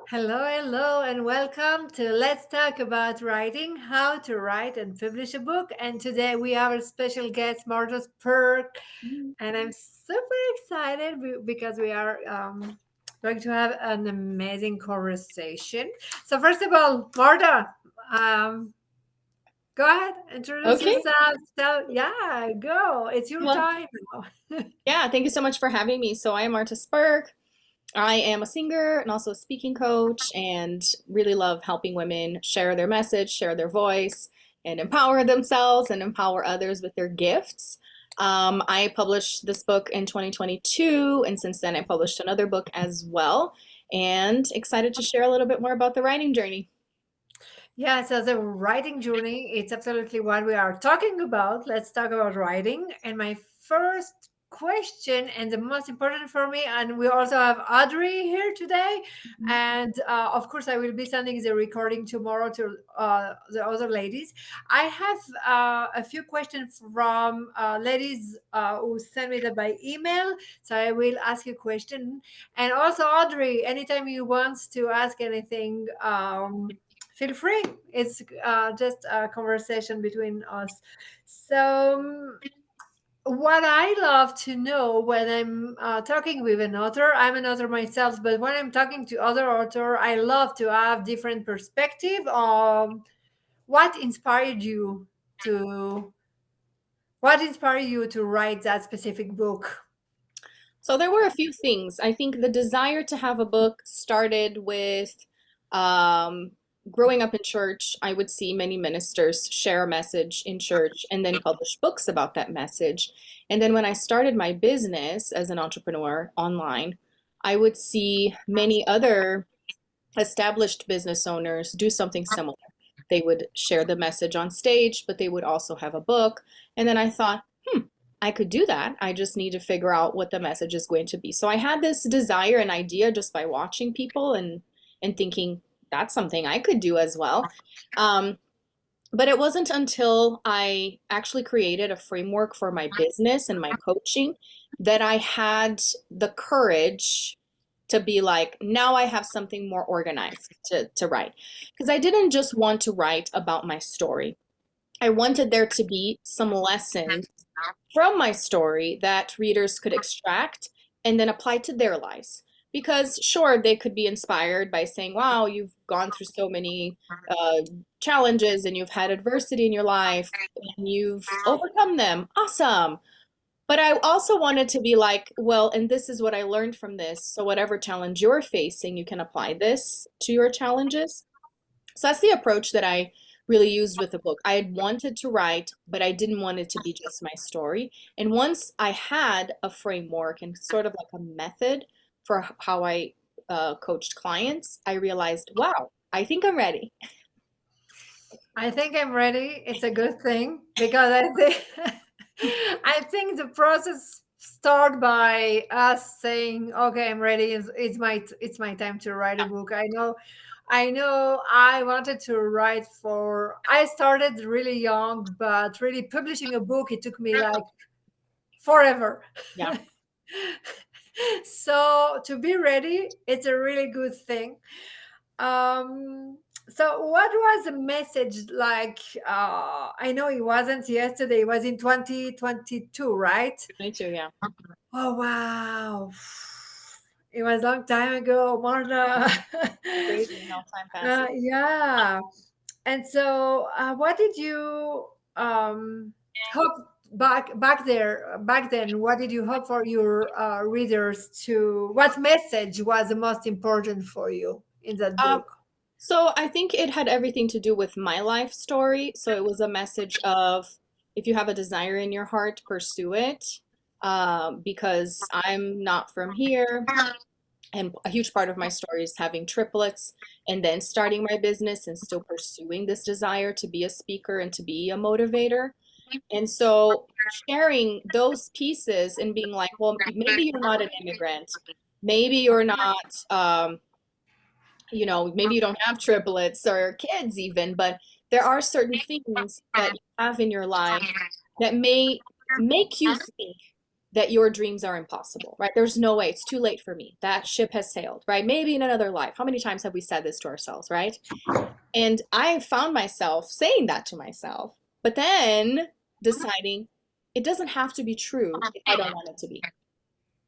Hello, hello, and welcome to Let's Talk About Writing, how to write and publish a book. And today we have a special guest, Marta Spirk, Mm. and I'm super excited because we are going to have an amazing conversation. So, first of all, Marta, um, go ahead, introduce Okay. yourself. Yeah, go. It's your Well, time now. yeah, thank you so much for having me. So I am Marta Spirk. I am a singer and also a speaking coach and really love helping women share their message, share their voice, and empower themselves and empower others with their gifts. I published this book in 2022, and since then I published another book as well. And excited to share a little bit more about the writing journey. Yeah, so the writing journey, it's absolutely what we are talking about. Let's talk about writing. And my first question, and the most important for me, and we also have Audrey here today. Mhm. And of course, I will be sending the recording tomorrow to the other ladies. I have a few questions from ladies who sent me that by email. So I will ask you a question. And also, Audrey, anytime you want to ask anything, feel free. It's just a conversation between us. So, what I love to know when I'm talking with an author, I'm an author myself, but when I'm talking to other author, I love to have different perspective on what inspired you to write that specific book. So there were a few things. I think the desire to have a book started with um, growing up in church. I would see many ministers share a message in church and then publish books about that message. And then when I started my business as an entrepreneur online, I would see many other established business owners do something similar. They would share the message on stage, but they would also have a book. And then I thought, I could do that. I just need to figure out what the message is going to be. So I had this desire and idea just by watching people and thinking that's something I could do as well. Um, but it wasn't until I actually created a framework for my business and my coaching that I had the courage to be like, now I have something more organized to write. Because I didn't just want to write about my story. I wanted there to be some lessons from my story that readers could extract and then apply to their lives. Because, sure, they could be inspired by saying, wow, you've gone through so many challenges and you've had adversity in your life and you've overcome them. Awesome. But I also wanted to be like, well, and this is what I learned from this. So, whatever challenge you're facing, you can apply this to your challenges. So that's the approach that I really used with the book. I had wanted to write, but I didn't want it to be just my story. And once I had a framework and sort of like a method for how I coached clients, I realized, wow, I think I'm ready. I think I'm ready. It's a good thing because I think I think the process start by us saying, "Okay, I'm ready. It's my time to write a book." I know. I wanted to write for. I started really young, but really publishing a book it took me like forever. Yeah. So to be ready, it's a really good thing. Um, so what was the message like? I know it wasn't yesterday, it was in 2022, right? Me too, yeah. Oh, wow. It was a long time ago, Marta. Crazy how time passes. Yeah. And so, what did you hope back then? What did you hope for your readers to? What message was the most important for you in that Um, book? so I think it had everything to do with my life story. So it was a message of if you have a desire in your heart, pursue it. Because I'm not from here. And a huge part of my story is having triplets and then starting my business and still pursuing this desire to be a speaker and to be a motivator. And so sharing those pieces and being like, well, maybe you're not an immigrant. Maybe you're not, maybe you don't have triplets or kids even, but there are certain things that you have in your life that may make you think that your dreams are impossible, right? There's no way. It's too late for me. That ship has sailed, right? Maybe in another life. How many times have we said this to ourselves, right? And I found myself saying that to myself, but then deciding it doesn't have to be true if I don't want it to be,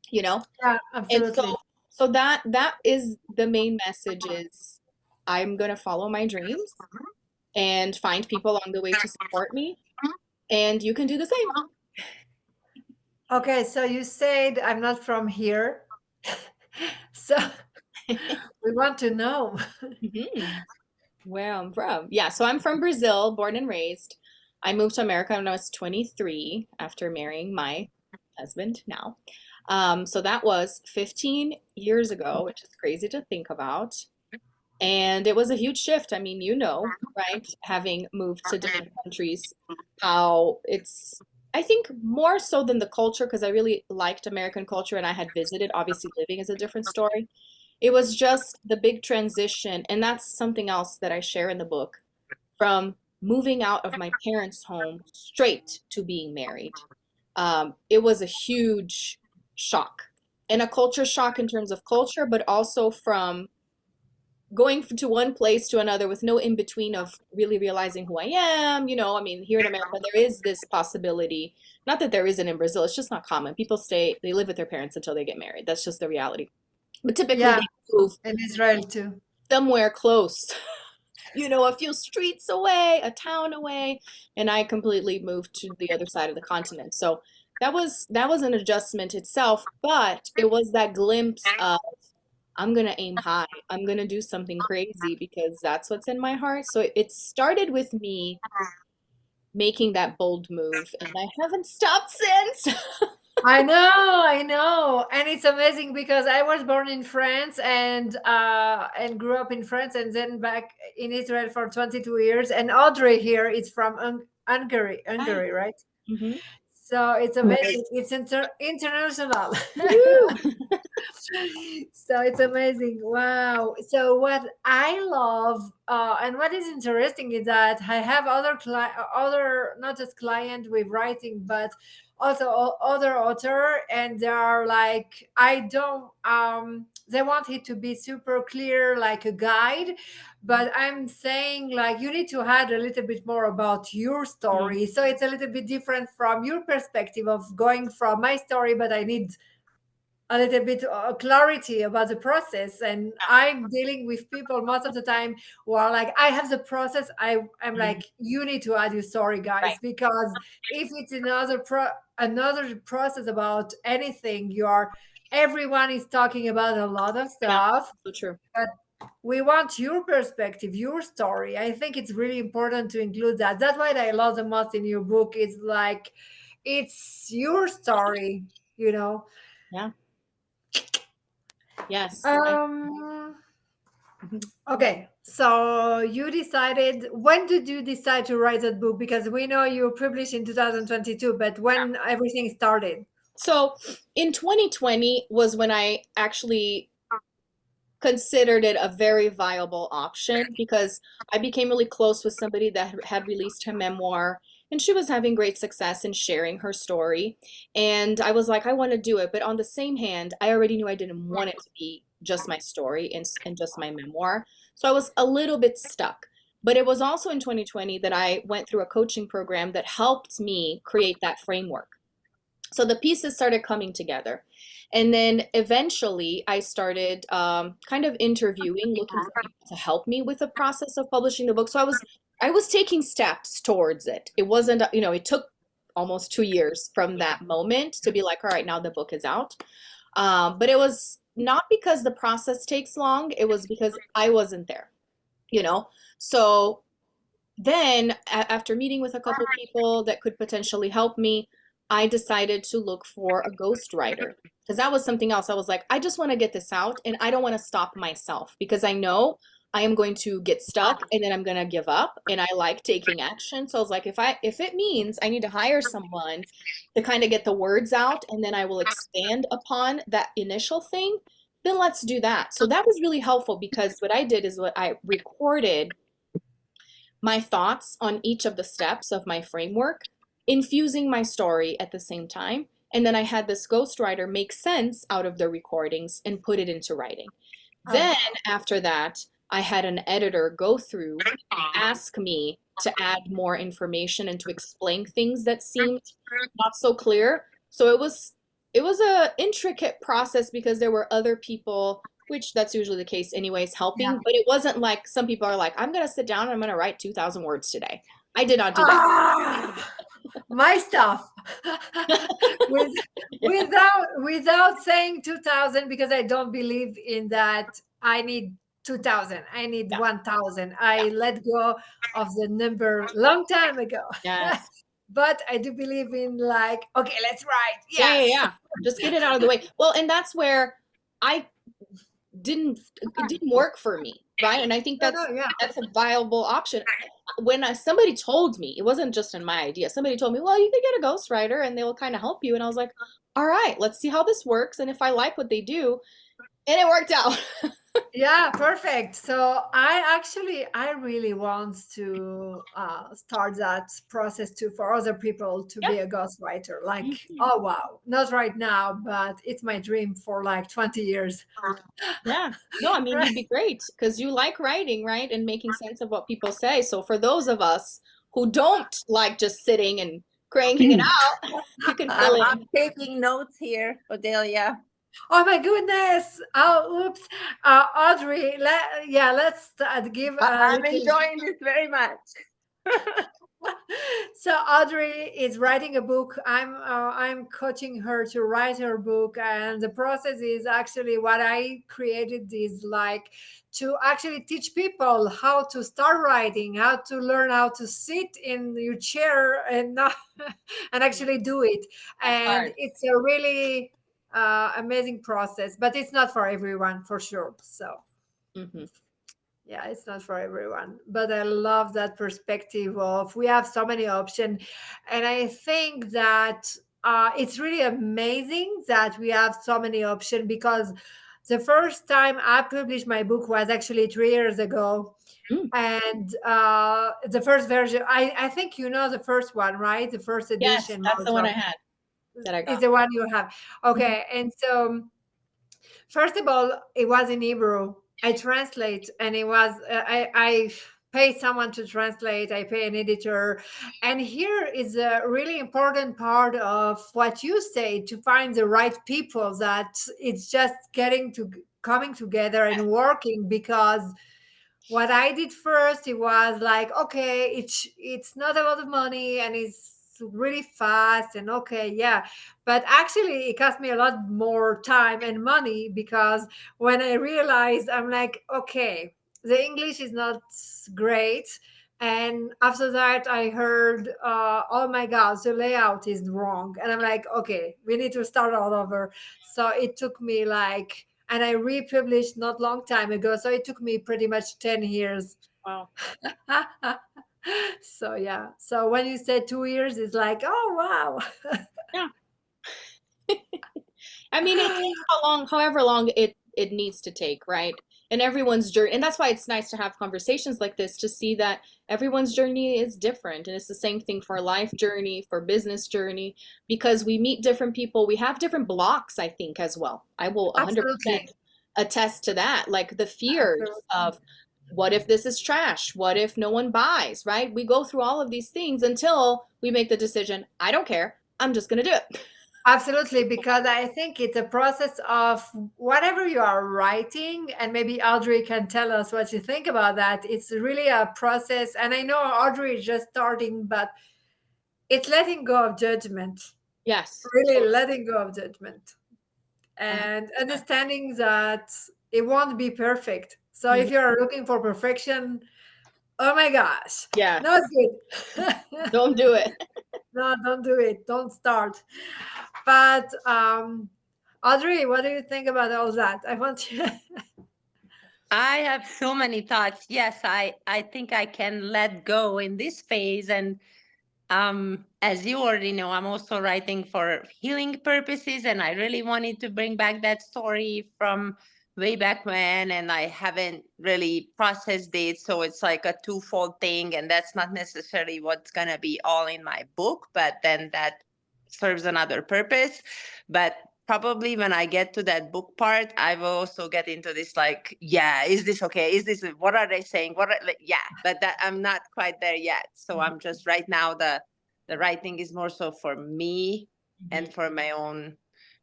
you know? Yeah, And absolutely. so that is the main message is I'm gonna follow my dreams and find people along the way to support me, and you can do the same. Okay, so you said I'm not from here. So we want to know. Mhm. Where I'm from. Yeah, so I'm from Brazil, born and raised. I moved to America when I was 23 after marrying my husband now. So that was 15 years ago, which is crazy to think about. And it was a huge shift. I mean, right? Having moved to different countries, how it's, I think more so than the culture, because I really liked American culture and I had visited. Obviously, living is a different story. It was just the big transition. And that's something else that I share in the book from moving out of my parents' home straight to being married. It was a huge shock and a culture shock in terms of culture, but also from going to one place to another with no in between of really realizing who I am. I mean, here in America, there is this possibility. Not that there isn't in Brazil, it's just not common. People they live with their parents until they get married. That's just the reality. But typically, Yeah, they move in Israel too. somewhere close, a few streets away, a town away, and I completely moved to the other side of the continent. So that was an adjustment itself, but it was that glimpse of I'm gonna aim high. I'm gonna do something crazy because that's what's in my heart. So it started with me making that bold move, and I haven't stopped since. I know, and it's amazing because I was born in France and grew up in France, and then back in Israel for 22 years. And Audrey here is from Hungary, Ah, right? mhm. So it's amazing. It's international. Woo! So it's amazing. Wow. So what I love and what is interesting is that I have other not just client with writing, but also other author, and they are like, I don't they want it to be super clear like a guide, but I'm saying like you need to add a little bit more about your Mhm. story, so it's a little bit different from your perspective of going from my story, but I need a little bit clarity about the process. And I'm dealing with people most of the time who are like, I have the process. I'm Mhm. like, you need to add your story, Right. guys, because if it's another process about anything, everyone is talking about a lot of Yeah. stuff, So true. but we want your perspective, your story. I think it's really important to include that. That's what I love the most in your book. It's like, it's your story, you know. Yeah. Yes. Um, Mhm. okay, so you decided, when did you decide to write that book? Because we know you published in 2022, but when everything started? So in 2020 was when I actually considered it a very viable option because I became really close with somebody that had released her memoir and she was having great success in sharing her story. And I was like, I want to do it. But on the same hand, I already knew I didn't want it to be just my story and just my memoir. So I was a little bit stuck. But it was also in 2020 that I went through a coaching program that helped me create that framework. So the pieces started coming together. And then eventually I started kind of interviewing, looking for people to help me with the process of publishing the book. So I was taking steps towards it. It wasn't, it took almost 2 years from that moment to be like, all right, now the book is out. But it was not because the process takes long. It was because I wasn't there, you know? So then after meeting with a couple people that could potentially help me, I decided to look for a ghostwriter because that was something else. I was like, I just want to get this out and I don't want to stop myself because I know I am going to get stuck and then I'm going to give up and I like taking action. So I was like, if it means I need to hire someone to kind of get the words out and then I will expand upon that initial thing, then let's do that. So that was really helpful because what I did is what I recorded my thoughts on each of the steps of my framework, infusing my story at the same time. And then I had this ghostwriter make sense out of the recordings and put it into writing. Oh, Then wow. after that, I had an editor go through, ask me to add more information and to explain things that seemed not so clear. So it was a intricate process because there were other people, which that's usually the case anyways, Yeah. helping, but it wasn't like some people are like, I'm gonna sit down and I'm gonna write 2,000 words today. I did not do that. Ah, my stuff. With Yeah, without saying 2000, because I don't believe in that. I need 2000. I need yeah, 1000. yeah, I let go of the number long time ago. yes. But I do believe in, like, okay, let's write. Yeah, yeah, Yes. yeah. Just get it out of the way. Well, and that's where I didn't it didn't work for me, right? And I think No, that's no, yeah. that's a viable option. When somebody told me, it wasn't just in my idea. Somebody told me, "Well, you could get a ghostwriter and they will kind of help you." And I was like, "All right, let's see how this works and if I like what they do." And it worked out. Yeah, perfect. So I really want to start that process too, for other people to Yeah. be a ghostwriter. Like, Mhm. oh wow, not right now, but it's my dream for like 20 years. Yeah. No, I mean, Right? you'd be great because you like writing, right? And making sense of what people say. So for those of us who don't like just sitting and cranking it out, you can fill I'm in. taking notes here, Odelia. Oh my goodness. Oh, oops. Audrey, yeah, let's give a I'm little. enjoying this very much. So Audrey is writing a book. I'm coaching her to write her book, and the process is actually what I created is like to actually teach people how to start writing, how to learn how to sit in your chair and not and actually do it. That's And hard. it's a really amazing process, but it's not for everyone, for sure. So Hmm. yeah, it's not for everyone, but I love that perspective of we have so many options. And I think that it's really amazing that we have so many options, because the first time I published my book was actually 3 years ago. Mm. And the first version, I think you know the first one, right? The first Yes, edition, that's the one I Marta, had that I is got. the one you have. Mhm. Okay. And so first of all, it was in Hebrew. I translate, and it was I pay someone to translate. I pay an editor, and here is a really important part of what you say, to find the right people. That it's just getting to coming together and working, because what I did first, it was like, okay, it's not a lot of money and it's really fast, and okay, yeah. But actually it cost me a lot more time and money, because when I realized, I'm like, okay, the English is not great. And after that I heard, oh my god, the layout is wrong, and I'm like, okay, we need to start all over. So it took me like, and I republished not long time ago. So it took me pretty much 10 years. Wow. So yeah. So when you say 2 years, it's like, oh wow. Yeah. I mean, it takes how long, however long it needs to take, right? And everyone's journey, and that's why it's nice to have conversations like this to see that everyone's journey is different, and it's the same thing for life journey, for business journey, because we meet different people, we have different blocks, I think, as well. I will 100% Absolutely. attest to that, like the fears Absolutely. of what if this is trash? What if no one buys, right? We go through all of these things until we make the decision, I don't care, I'm just gonna do it. Absolutely, because I think it's a process of whatever you are writing, and maybe Audrey can tell us what you think about that. It's really a process, and I know Audrey is just starting, but it's letting go of judgment, Yes, really totally. letting go of judgment, Uh, and understanding that it won't be perfect. So mhm. if you're looking for perfection, oh my gosh, not Yes, good. don't do it. No, don't do it. Don't start. But Audrey, what do you think about all that? I want you. I have so many thoughts. Yes, I think I can let go in this phase. And as you already know, I'm also writing for healing purposes, and I really wanted to bring back that story from way back when, and I haven't really processed it. So it's like a twofold thing, and that's not necessarily what's gonna be all in my book, but then that serves another purpose. But probably when I get to that book part, I will also get into this like, yeah, is this okay? Is this, what are they saying? Yeah, but that I'm not quite there yet. So I'm just right now, the writing is more so for me and for my own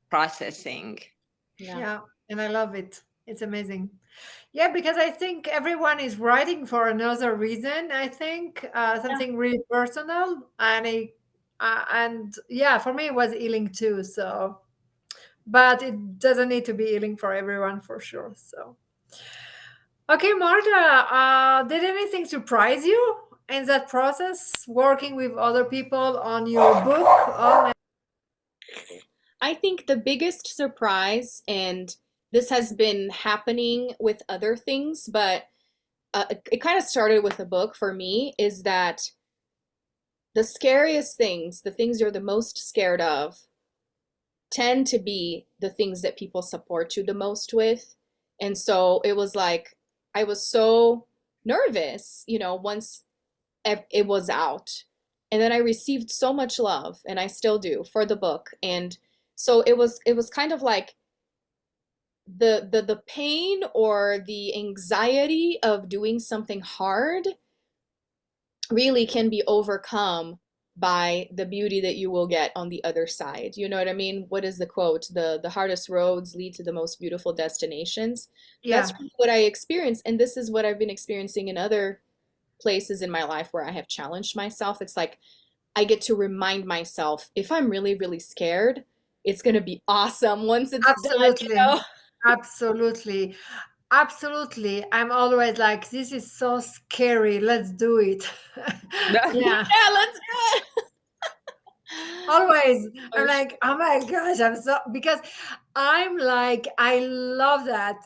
processing. Yeah. Yeah, and I love it. It's amazing. Yeah, because I think everyone is writing for another reason. I think Yeah. something really personal, and yeah, for me it was healing too. So, but it doesn't need to be healing for everyone for sure. So, okay, Marta, did anything surprise you in that process, working with other people on your book? I think the biggest surprise, and this has been happening with other things, but it kind of started with a book for me, is that the scariest things, the things you're the most scared of, tend to be the things that people support you the most with. And so it was like, I was so nervous, once it was out. And then I received so much love, and I still do, for the book. And so it was kind of like the pain or the anxiety of doing something hard really can be overcome by the beauty that you will get on the other side. You know what I mean? What is the quote? The hardest roads lead to the most beautiful destinations. That's Yeah, really what I experienced, and this is what I've been experiencing in other places in my life where I have challenged myself. It's like I get to remind myself, if I'm really, really scared, it's going to be awesome once it's absolutely, done. absolutely. Absolutely. I'm always like, this is so scary. Let's do it. Yeah. Yeah, let's do it. Always. I'm For sure. like, oh my gosh, I'm so, because I'm like, I love that,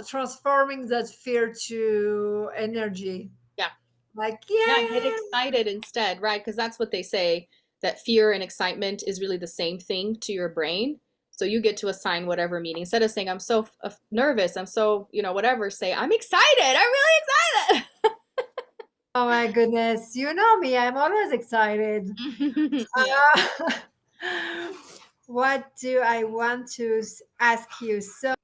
transforming that fear to energy. Yeah. Like, Yeah, get yeah. excited instead, right? Because that's what they say, that fear and excitement is really the same thing to your brain. So you get to assign whatever meaning. Instead of saying, I'm so nervous, I'm so, whatever, say, I'm excited. I'm really Oh my goodness. You know me, I'm always excited. excited. Yeah. Uh, what do I want to ask you? So,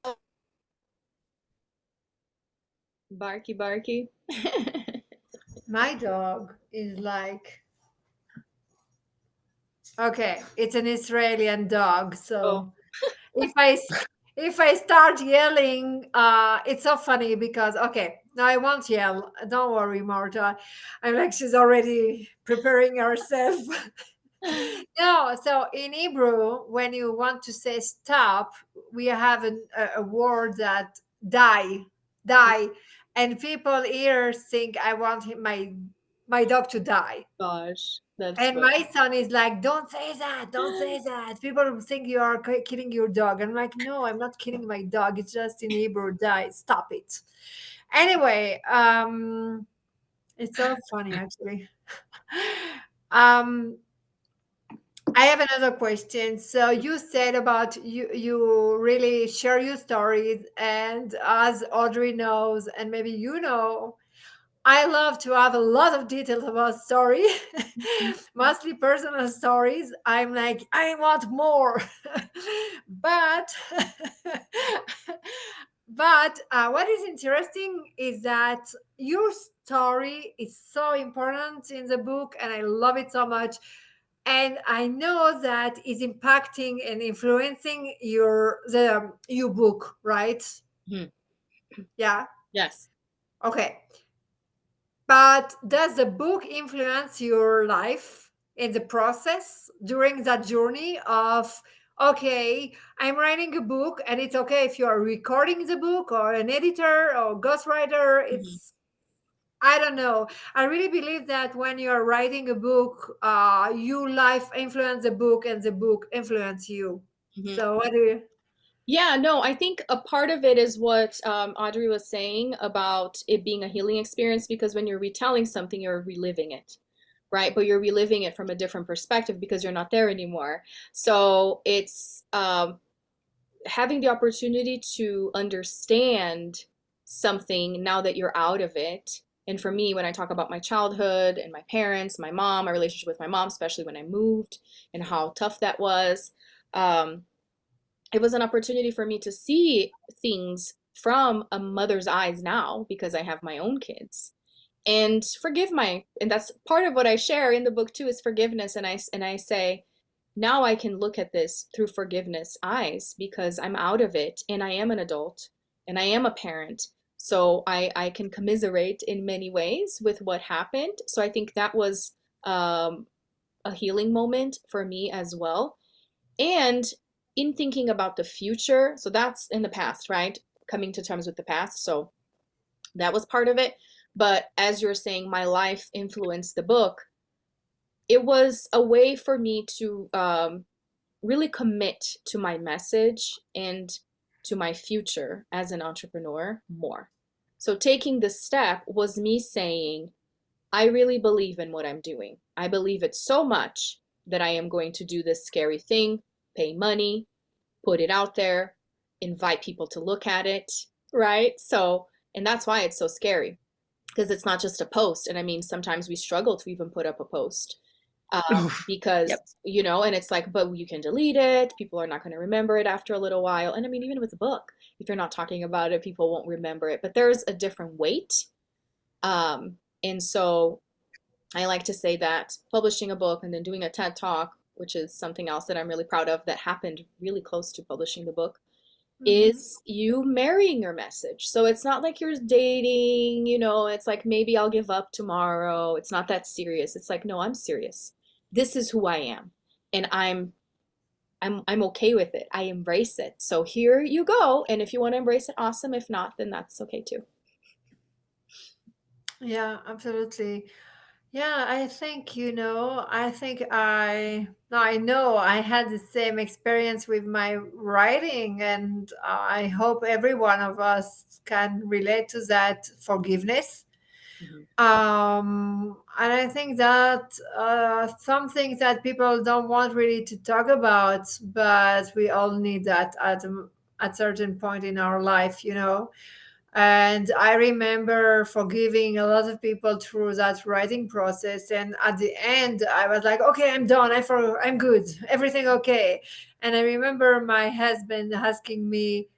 Barky, barky. my dog is like, okay, it's an Israeli dog. Oh, So if I start yelling, it's so funny because okay, no, I won't yell. Don't worry, Marta. I'm like she's already preparing herself. No, so in Hebrew, when you want to say stop, we have a word that die, die, and people here think I want my dog to die. gosh, that's And funny. my son is like, don't say that, don't say that. People think you are killing your dog. I'm like, no, I'm not killing my dog. It's just in Hebrew, die, stop it. Anyway, it's so funny actually. um, I have another question. So you said about you really share your stories, and as Audrey knows, and maybe you know, I love to have a lot of details about story, mostly personal stories. I'm like, I want more. But what is interesting is that your story is so important in the book, and I love it so much. And I know that is impacting and influencing your book, right? Mhm. Yeah. Yes. Okay. But does the book influence your life in the process during that journey of, okay, I'm writing a book and it's okay if you are recording the book or an editor or ghostwriter? Mhm. I don't know. I really believe that when you are writing a book, you life influence the book and the book influence you. Mhm. So what do you? Yeah, no, I think a part of it is what Audrey was saying about it being a healing experience, because when you're retelling something, you're reliving it, right? But you're reliving it from a different perspective because you're not there anymore. So it's having the opportunity to understand something now that you're out of it, And for me, when I talk about my childhood and my parents, my mom, my relationship with my mom, especially when I moved and how tough that was, um, it was an opportunity for me to see things from a mother's eyes now because I have my own kids and and that's part of what I share in the book too is forgiveness. And I say, now I can look at this through forgiveness eyes because I'm out of it and I am an adult and I am a parent. So I can commiserate in many ways with what happened. So I think that was um, a healing moment for me as well. And in thinking about the future, so that's in the past, right? Coming to terms with the past. So that was part of it. But as you're saying, my life influenced the book. It was a way for me to really commit to my message and to my future as an entrepreneur more. So taking this step was me saying, I really believe in what I'm doing. I believe it so much that I am going to do this scary thing, pay money, put it out there, invite people to look at it, right? So, and that's why it's so scary because it's not just a post. And I mean, sometimes we struggle to even put up a post because, Yep. and it's like, but you can delete it. People are not going to remember it after a little while. And I mean, even with a book, if you're not talking about it, people won't remember it. But there's a different weight. And so I like to say that publishing a book and then doing a TED Talk, which is something else that I'm really proud of that happened really close to publishing the book, Mhm. is you marrying your message. So it's not like you're dating, it's like maybe I'll give up tomorrow. It's not that serious. It's like, no, I'm serious. This is who I am. And I'm okay with it. I embrace it. So here you go. And if you want to embrace it, awesome. If not, then that's okay too. Yeah, absolutely. Yeah, I think, I think I know I had the same experience with my writing, and I hope every one of us can relate to that forgiveness. Mhm. And I think that some things that people don't want really to talk about, but we all need that at certain point in our life. And I remember forgiving a lot of people through that writing process. And at the end, I was like, okay, I'm done. I'm good. Everything okay. And I remember my husband asking me,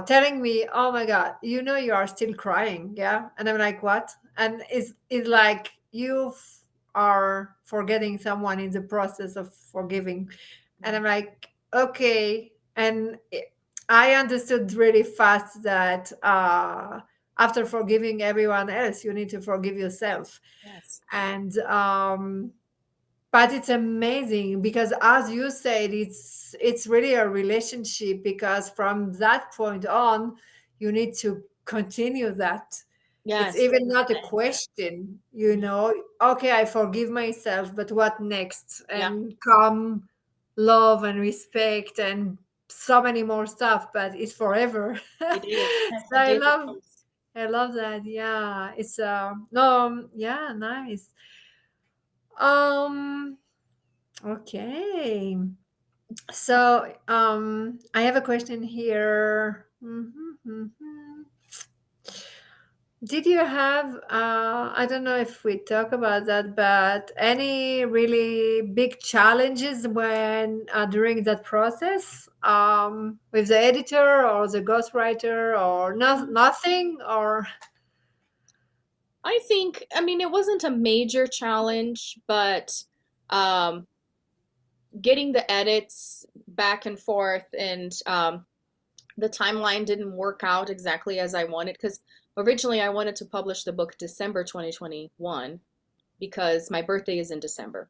telling me, "Oh my God, you are still crying, yeah?" And I'm like, "What?" And it's like are forgetting someone in the process of forgiving, and I'm like, "Okay." And I understood really fast that after forgiving everyone else, you need to forgive yourself, Yes. and but it's amazing because, as you said, it's really a relationship, because from that point on you need to continue that. It's Yes. even not a question, okay, I forgive myself, but what next? Yeah, And come love and respect and so many more stuff, but it's forever. it is. So It i is. love i love that. Yeah, it's no, yeah, nice. um Okay. So, I have a question here. Did you have, I don't know if we talk about that, but any really big challenges when during that process with the editor or the ghostwriter, or nothing? Or I mean, it wasn't a major challenge, but um, getting the edits back and forth and the timeline didn't work out exactly as I wanted because originally I wanted to publish the book December 2021 because my birthday is in December.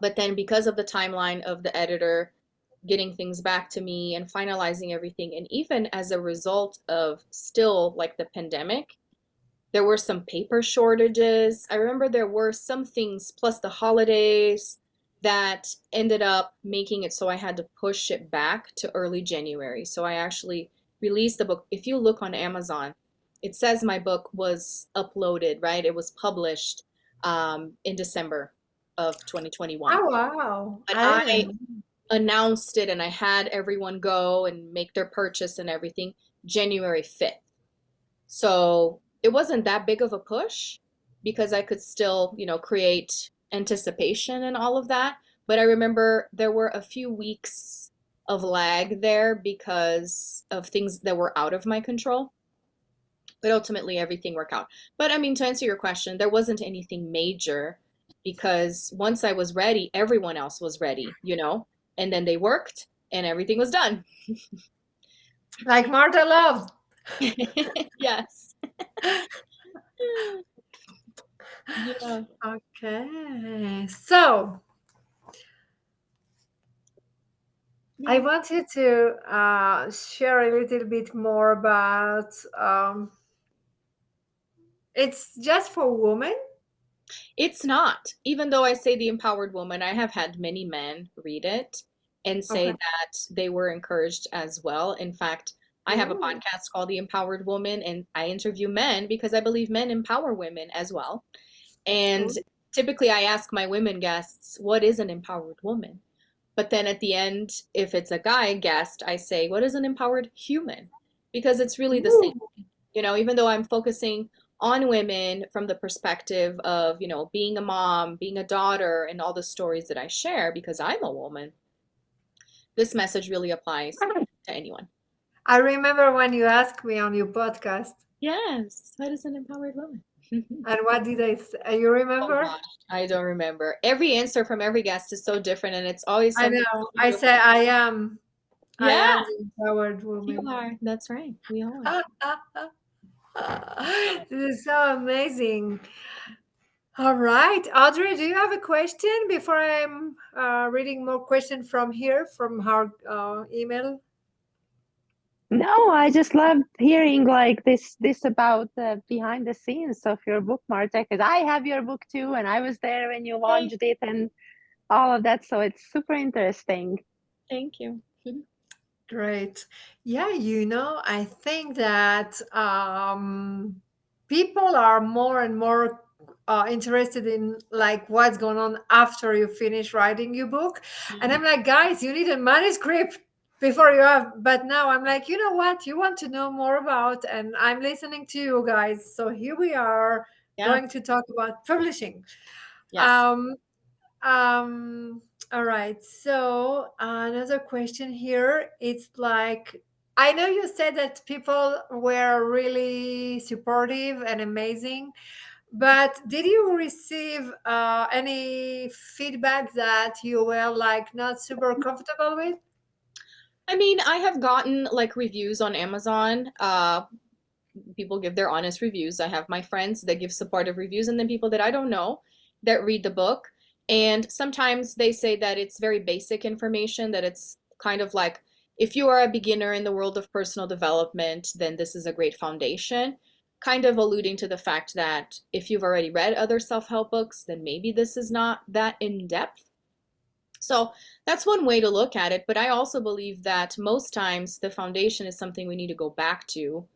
But then because of the timeline of the editor getting things back to me and finalizing everything, and even as a result of still like the pandemic, there were some paper shortages. I remember there were some things, plus the holidays, that ended up making it so I had to push it back to early January. So I actually released the book. If you look on Amazon, it says my book was uploaded, right? It was published in December of 2021. oh wow, But I I didn't. announced it and I had everyone go and make their purchase and everything January 5th. So it wasn't that big of a push because I could still, create anticipation and all of that. But I remember there were a few weeks of lag there because of things that were out of my control. But ultimately, everything worked out. But I mean, to answer your question, there wasn't anything major because once I was ready, everyone else was ready, and then they worked and everything was done. Like Marta loved. Yes. Yeah. Okay. So I Yeah. want you to share a little bit more about it's just for women. It's not. Even though I say The Empowered Woman, I have had many men read it and say Okay. that they were encouraged as well. In fact, I have a Ooh. podcast called The Empowered Woman, and I interview men because I believe men empower women as well. And Ooh. typically, I ask my women guests, what is an empowered woman? But then at the end, if it's a guy guest, I say, what is an empowered human? Because it's really the same. Ooh. Even though I'm focusing on women from the perspective of, being a mom, being a daughter, and all the stories that I share because I'm a woman, this message really applies to anyone. I remember when you asked me on your podcast, Yes, what is an empowered woman? and what did I say? You Oh remember? gosh, I don't remember. Every answer from every guest is so different, and it's always I something know. so I beautiful. say I am. I Yeah, am the empowered you woman. are. That's right. We all are. Ah, ah, ah, ah. This is so amazing. All right, Audrey, do you have a question before I'm reading more questions from here from our email? No, I just love hearing like this about the behind the scenes of your book, Marta, because I have your book too, and I was there when you Thank, launched it and all of that. So it's super interesting. thank you. Great. Yeah, I think that people are more and more interested in like what's going on after you finish writing your book. And I'm like, guys, you need a manuscript before you have. But now I'm like, you know what? You want to know more about, and I'm listening to you guys. So here we are Yeah. going to talk about publishing. Yes. Um, um, all right. So another question here. It's like I know you said that people were really supportive and amazing, but did you receive any feedback that you were like not super comfortable with? I mean, I have gotten like reviews on Amazon. People give their honest reviews. I have my friends that give supportive reviews, and then people that I don't know that read the book. And sometimes they say that it's very basic information, that it's kind of like if you are a beginner in the world of personal development, then this is a great foundation. Kind of alluding to the fact that if you've already read other self help books, then maybe this is not that in depth. So that's one way to look at it. But I also believe that most times the foundation is something we need to go back to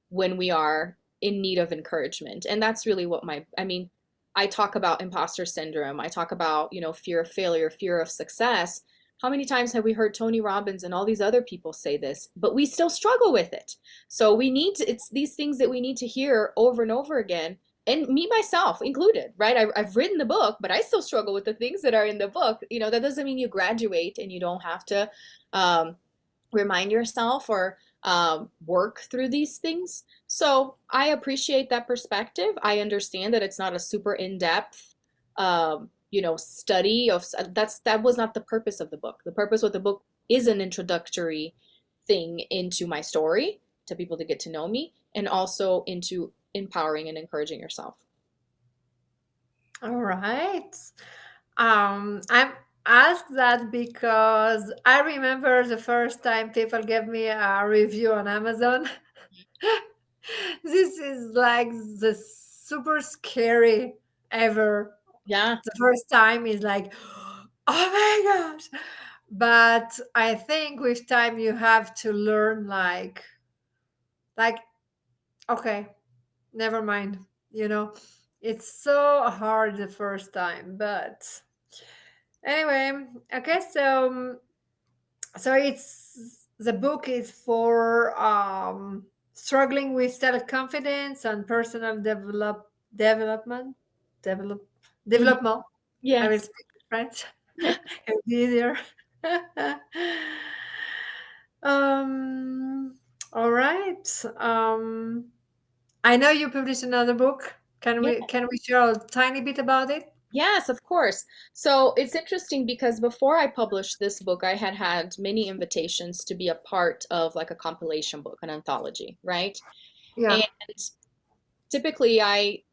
when we are in need of encouragement. And that's really what I mean, I talk about imposter syndrome. I talk about, fear of failure, fear of success. How many times have we heard Tony Robbins and all these other people say this, but we still struggle with it? So it's these things that we need to hear over and over again, and me myself included, right? I've written the book, but I still struggle with the things that are in the book. That doesn't mean you graduate and you don't have to um, remind yourself or work through these things. So I appreciate that perspective. I understand that it's not a super in-depth, study of that was not the purpose of the book. The purpose of the book is an introductory thing into my story to people to get to know me and also into empowering and encouraging yourself. All right. I'm asked that because I remember the first time people gave me a review on Amazon. This is like the super scary ever. Yeah. The first time is like, oh my gosh. But I think with time you have to learn like, okay, never mind. You know, it's so hard the first time, but anyway, okay, so it's the book is for struggling with self-confidence and personal development, develop, Mhm. development. I will Yes. speak French. It's easier. um, all right. I know you published another book. Yeah. Can we share a tiny bit about it? Yes, of course. So it's interesting because before I published this book, I had had many invitations to be a part of like a compilation book, an anthology, right? Yeah. And typically I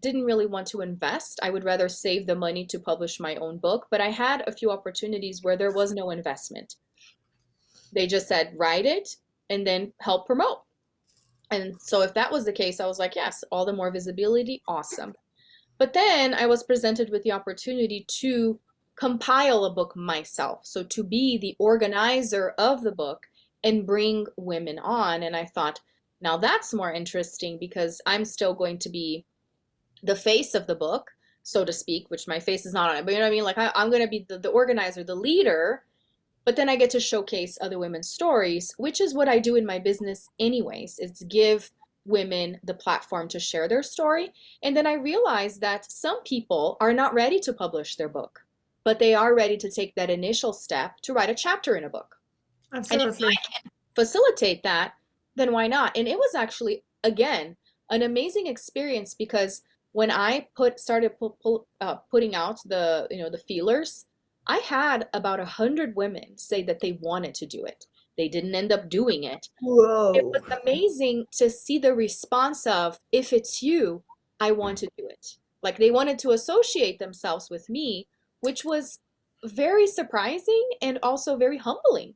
didn't really want to invest. I would rather save the money to publish my own book, but I had a few opportunities where there was no investment. They just said, write it and then help promote. And so if that was the case, I was like, yes, all the more visibility, awesome. But then I was presented with the opportunity to compile a book myself. So to be the organizer of the book and bring women on. And I thought, now that's more interesting because I'm still going to be the face of the book, so to speak, which my face is not on it, but you know what I mean? Like I'm going to be the organizer, the leader, but then I get to showcase other women's stories, which is what I do in my business anyways. It's give women the platform to share their story. And then I realized that some people are not ready to publish their book, but they are ready to take that initial step to write a chapter in a book. And if Absolutely. I can facilitate that, then why not? And it was actually, again, an amazing experience because when I started putting out the feelers, I had about 100 women say that they wanted to do it. They didn't end up doing it. It Whoa. was amazing to see the response of, if it's you, I want to do it. Like they wanted to associate themselves with me, which was very surprising and also very humbling,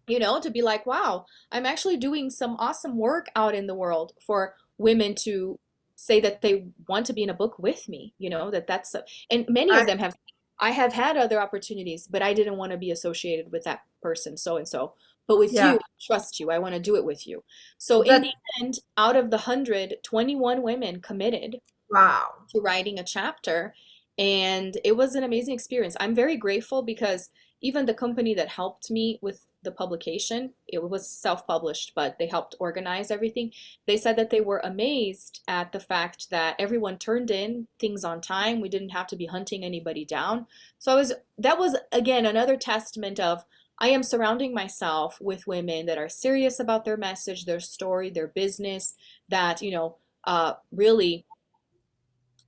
to be like, wow, I'm actually doing some awesome work out in the world for women to say that they want to be in a book with me, and many I, of them have, I have had other opportunities, but I didn't want to be associated with that person, so and so. But with you, yeah. I trust you. I want to do it with you. So in the That end, out of the 100, 21 women committed wow. to writing a chapter. And it was an amazing experience. I'm very grateful because even the company that helped me with the publication, it was self-published, but they helped organize everything. They said that they were amazed at the fact that everyone turned in things on time. We didn't have to be hunting anybody down. So that was again another testament of I am surrounding myself with women that are serious about their message, their story, their business, that, really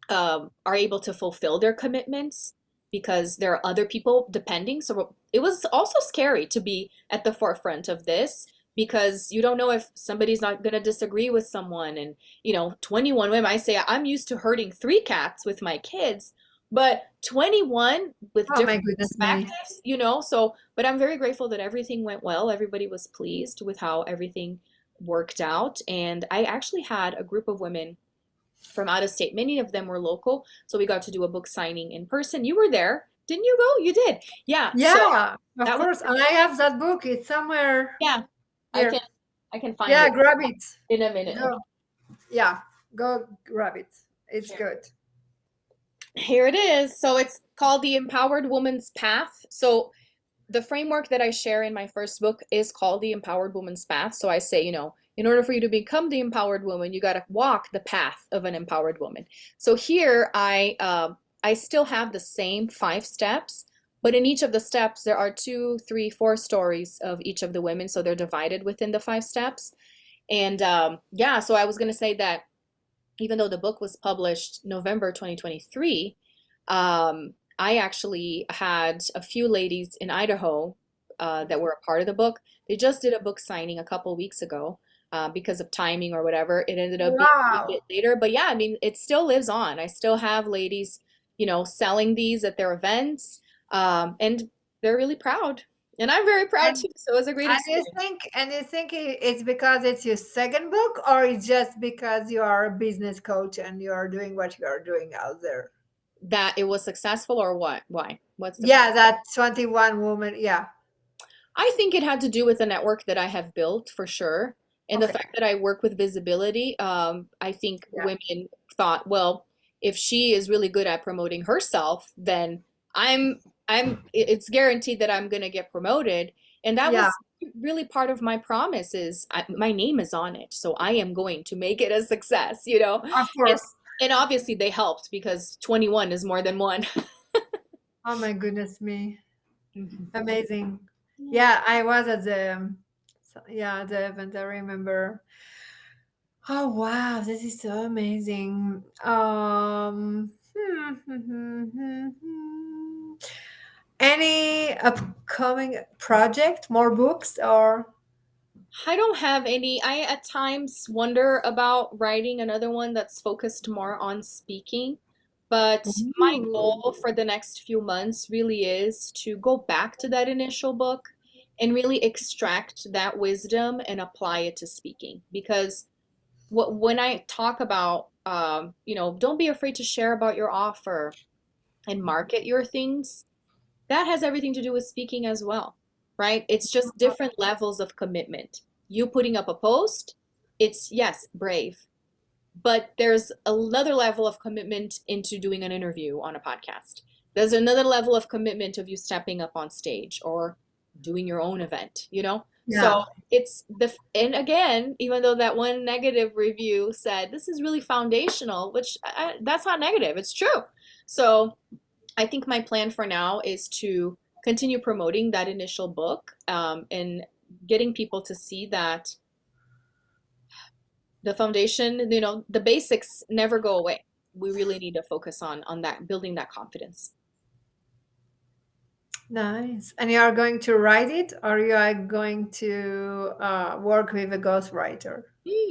are able to fulfill their commitments because there are other people depending. So it was also scary to be at the forefront of this because you don't know if somebody's not going to disagree with someone. And, 21 women, I say I'm used to herding 3 cats with my kids, but 21 with Oh my different goodness me. perspectives, but I'm very grateful that everything went well. Everybody was pleased with how everything worked out. And I actually had a group of women from out of state. Many of them were local, so we got to do a book signing in person. You were there, didn't you go? You did. Yeah. So Yeah, of that was, course. And I have that book. It's somewhere yeah, I can here. I can find Yeah, it grab it. in a minute. Okay. Go. Yeah, go grab it. It's Here. good. Here it is. So it's called The Empowered Woman's Path. So the framework that I share in my first book is called The Empowered Woman's Path. So I say, in order for you to become the empowered woman, you got to walk the path of an empowered woman. So here I still have the same 5 steps, but in each of the steps there are 2, 3, 4 stories of each of the women. So they're divided within the 5 steps. And yeah, so I was going to say that even though the book was published November 2023, I actually had a few ladies in Idaho that were a part of the book. They just did a book signing a couple weeks ago. Because of timing or whatever, it ended up being a Wow. bit later. But yeah, I mean, it still lives on. I still have ladies, selling these at their events, and they're really proud. And I'm very proud And too. So it was a great experience. you think it's because it's your second book, or it's just because you are a business coach and you are doing what you are doing out there? That it was successful or what? Why? What's the Yeah, that 21 woman. Yeah. I think it had to do with the network that I have built for sure. And the Okay. fact that I work with visibility, I think Yeah. women thought, well, if she is really good at promoting herself, then I'm it's guaranteed that I'm gonna get promoted. And that Yeah, was really part of my promise is my name is on it. So I am going to make it a success, you know? of And, course. and obviously they helped because 21 is more than one. Oh my goodness me. Mhm. Amazing. Yeah. Yeah, I was at the event, I remember. Oh wow, this is so amazing. Any upcoming project, more books or I don't have any. I at times wonder about writing another one that's focused more on speaking, but my Ooh. goal for the next few months really is to go back to that initial book and really extract that wisdom and apply it to speaking. Because when I talk about, don't be afraid to share about your offer and market your things, that has everything to do with speaking as well, right? It's just different levels of commitment. You putting up a post, it's yes, brave, but there's another level of commitment into doing an interview on a podcast. There's another level of commitment of you stepping up on stage or doing your own event, you know? So Yeah. and again, even though that one negative review said this is really foundational, which that's not negative, it's true. So I think my plan for now is to continue promoting that initial book, and getting people to see that the foundation, the basics never go away. We really need to focus on that, building that confidence. Nice. And you are going to write it or you are going to work with a ghostwriter?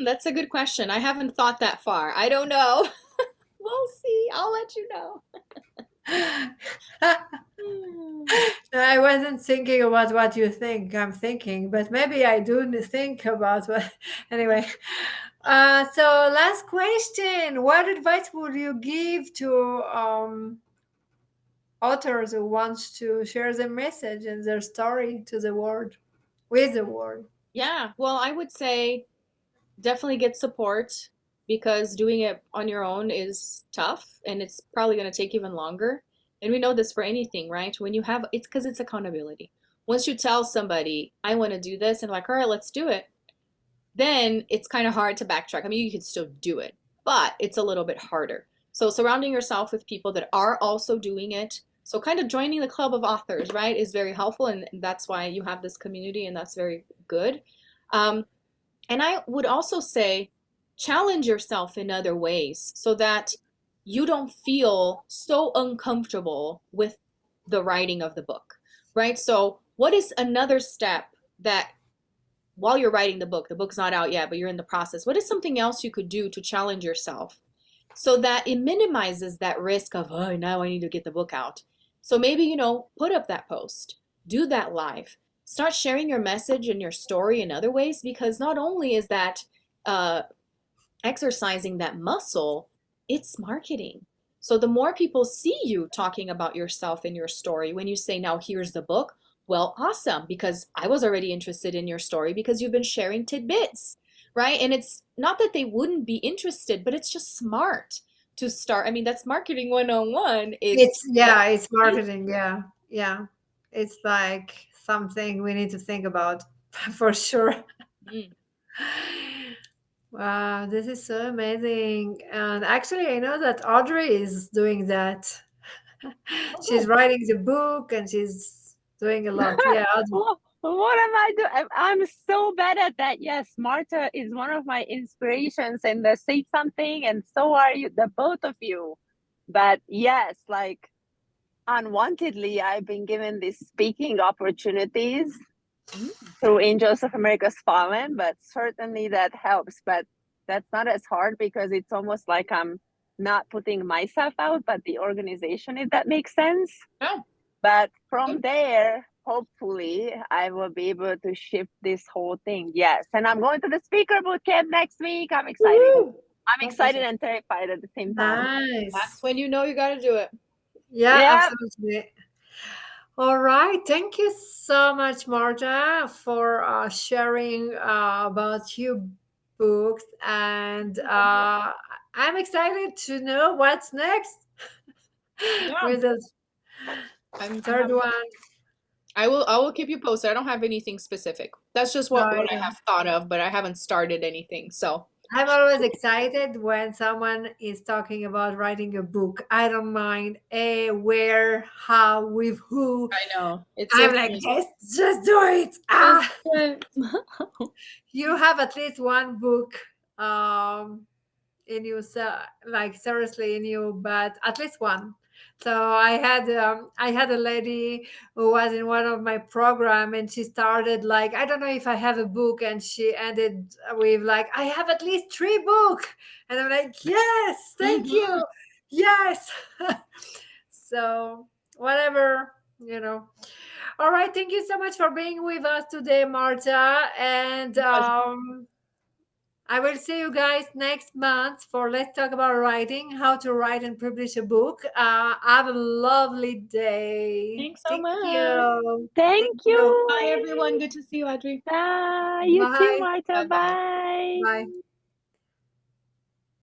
That's a good question. I haven't thought that far. I don't know. We'll see. I'll let you know. Hmm. No, I wasn't thinking about what you think. I'm thinking, but maybe I do think about what. Anyway, so last question: what advice would you give to authors who wants to share their message and their story to the world, with the world? Yeah, well, I would say definitely get support because doing it on your own is tough and it's probably going to take even longer. And we know this for anything, right? When you have it's because it's accountability. Once you tell somebody, I want to do this, and like, all right, let's do it, then it's kind of hard to backtrack. I mean, you can still do it, but it's a little bit harder. So surrounding yourself with people that are also doing it. So kind of joining the club of authors, right, is very helpful, and that's why you have this community, and that's very good. Um, and I would also say challenge yourself in other ways so that you don't feel so uncomfortable with the writing of the book, right? So, what is another step that while you're writing the book's not out yet, but you're in the process, what is something else you could do to challenge yourself so that it minimizes that risk of, oh, now I need to get the book out? So maybe, put up that post, do that live, start sharing your message and your story in other ways, because not only is that uh, exercising that muscle, it's marketing. So the more people see you talking about yourself and your story, when you say, now here's the book, well, awesome, because I was already interested in your story because you've been sharing tidbits, right? And it's not that they wouldn't be interested, but it's just smart to start. I mean, that's marketing 101. It's It's yeah, it's marketing. Yeah, yeah. It's like something we need to think about for sure. mm, Wow, this is so amazing. And actually, I know that Audrey is doing that. She's oh, writing the book and she's doing a lot. Yeah, Audrey. What am I doing? I'm so bad at that. Yes, Marta is one of my inspirations, and say something, and so are you, the both of you. But yes, like unwantedly, I've been given these speaking opportunities mm, through Angels of America's Fallen, but certainly that helps. But that's not as hard because it's almost like I'm not putting myself out, but the organization, if that makes sense. yeah, But from there, hopefully, I will be able to shift this whole thing. Yes. And I'm going to the speaker boot camp next week. I'm excited. Woo! I'm That's excited awesome. and terrified at the same time. that's Nice. when you got to do it. Yeah, Yeah. absolutely. All right. Thank you so much, Marta, for sharing about your books. And I'm excited to know what's next Yeah, with the I'm third one. I will keep you posted. I don't have anything specific. That's just No, what I yeah. have thought of, but I haven't started anything. So I'm always excited when someone is talking about writing a book. I don't mind where, how, with who. I know it's so I'm like, fun. yes, just do it. That's Ah, it. you have at least one book um, in you, like seriously in you, but at least one. So I had a lady who was in one of my program, and she started like, I don't know if I have a book, and she ended with like, I have at least three book, and I'm like, yes, thank Mhm. you, yes. So whatever, you know. All right, thank you so much for being with us today, Marta, and Pleasure. I will see you guys next month for Let's Talk About Writing, how to write and publish a book. Have a lovely day. Thanks so Thank much. you. Thank Thank you. Bye, you. everyone. Good to see you, Audrey. Bye. You too, Bye. Marta. Bye bye. Bye. Bye.